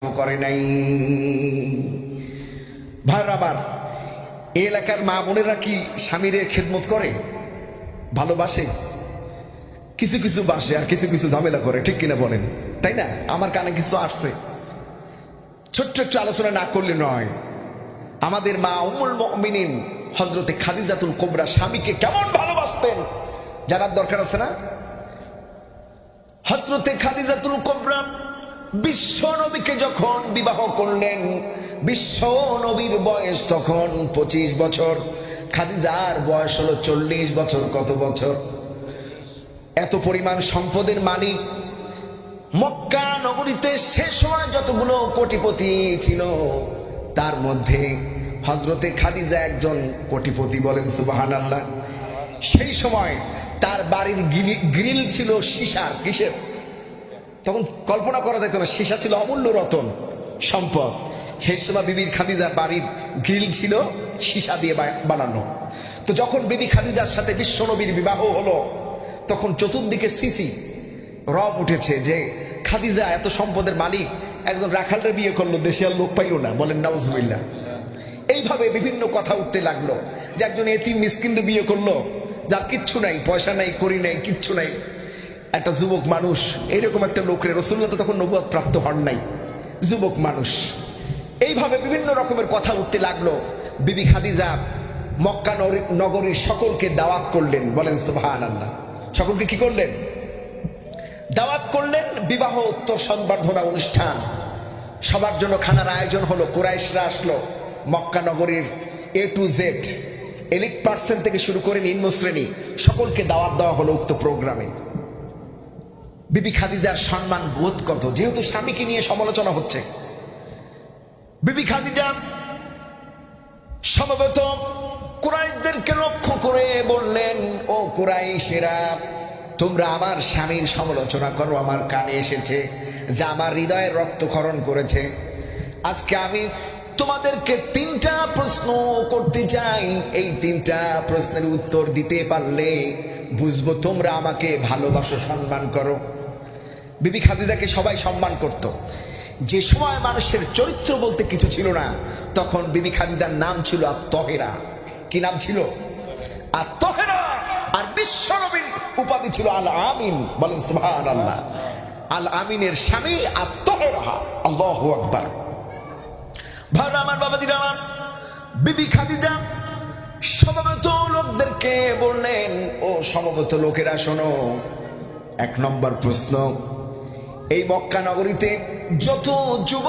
করে নাই। ভাইরা আমার, এই এলাকার মা বোনেরা কি স্বামীরে খেদমত করে, ভালোবাসে? কিছু কিছু বাসে আর কিছু কিছু ঝামেলা করে, ঠিক কিনা বলেন? তাই না? আমার কানে কিছু আসছে, ছোট্ট একটু আলোচনা না করলে নয়। আমাদের মা উম্মুল মুমিনিন হযরতে খাদিজাতুল কুবরা স্বামীকে কেমন ভালোবাসতেন জানার দরকার আছে না? হযরতে খাদিজাতুল কুবরা বিশ্ব নবীকে যখন বিবাহ করলেন, বিশ্ব নবীর বয়স তখন 25 বছর, খাদিজার বয়স হলো 40 বছর। কত বছর? এত পরিমাণ সম্পদের মালিক মক্কা নগরীতে সে সময় যতগুলো কোটিপতি ছিল, তার মধ্যে হযরতে খাদিজা একজন কোটিপতি। বলেন সুবহানাল্লাহ। সেই সময় তার বাড়ির গ্রিল ছিল সীসার। কিসের? তখন কল্পনা করা যেত না, সীসা ছিল অমূল্য রতন সম্পদ। সেই সময় বিবি খাদিজার বাড়ির গ্রিল ছিল সীসা দিয়ে বানানো। তো যখন বিবি খাদিজার সাথে বিশ্বনবীর বিবাহ হলো, তখন চতুর্দিকে সিসি রব উঠেছে যে খাদিজা এত সম্পদের মালিক একজন রাখালরে বিয়ে করলো, দেশে আর লোক পাইল না। বলেন নাউজুবিল্লাহ। এইভাবে বিভিন্ন কথা উঠতে লাগলো যে একজন এতিম মিসকিনরে বিয়ে করলো, যার কিচ্ছু নাই, পয়সা নাই, করি নাই, কিচ্ছু নাই, একটা যুবক মানুষ। এইরকম একটা লোকের, রাসূলুল্লাহ তো তখন নবুয়ত প্রাপ্ত হন নাই, যুবক মানুষ। এইভাবে বিভিন্ন রকমের কথা উঠতে লাগলো। বিবি খাদিজা মক্কা নগরীর সকলকে দাওয়াত করলেন। বলেন সুবহানাল্লাহ। সকলকে কি করলেন? দাওয়াত করলেন। বিবাহ উত্তর সংবর্ধনা অনুষ্ঠান, সবার জন্য খানার আয়োজন হলো। কুরাইশরা আসলো, মক্কা নগরীর A to Z, elite percent থেকে শুরু করে নিম্ন শ্রেণী সকলকে দাওয়াত দেওয়া হলো উক্ত প্রোগ্রামে। বিবি খাদিজার সম্মান বোধ কত, যেহেতু স্বামীকে নিয়ে সমালোচনা হচ্ছে। বিবি খাদিজা সমবেত কুরাইশদেরকে লক্ষ্য করে বললেন, ও কুরাইশেরা, তোমরা আমার স্বামীর সমালোচনা করো, আমার কানে এসেছে যা আমার হৃদয়ে রক্তক্ষরণ করেছে। আজকে আমি তোমাদেরকে 3টা প্রশ্ন করতে চাই। এই 3টা প্রশ্নের উত্তর দিতে পারলে বুঝবো তোমরা আমাকে ভালোবাসো, সম্মান করো। বিবি খাদিজাকে সবাই সম্মান করত। যে সময় মানুষের চরিত্র বলতে কিছু ছিল না, তখন বিবি খাদিজার নাম ছিল আত-তাহেরা। কি নাম ছিল? আত-তাহেরা। আর বিশ্বনবীর উপাধি ছিল আল আমিন। বলেন সুবহানাল্লাহ। আল আমিনের স্বামী আত-তাহেরা। আল্লাহু আকবার। ভাইরা আমার, বাবাজিরা আমার, বিবি খাদিজা সমবেত লোকদেরকে বললেন, ও সমবেত লোকেরা শোনো, 1 নম্বর প্রশ্ন, এই মক্কা নগরীতে যত যুবক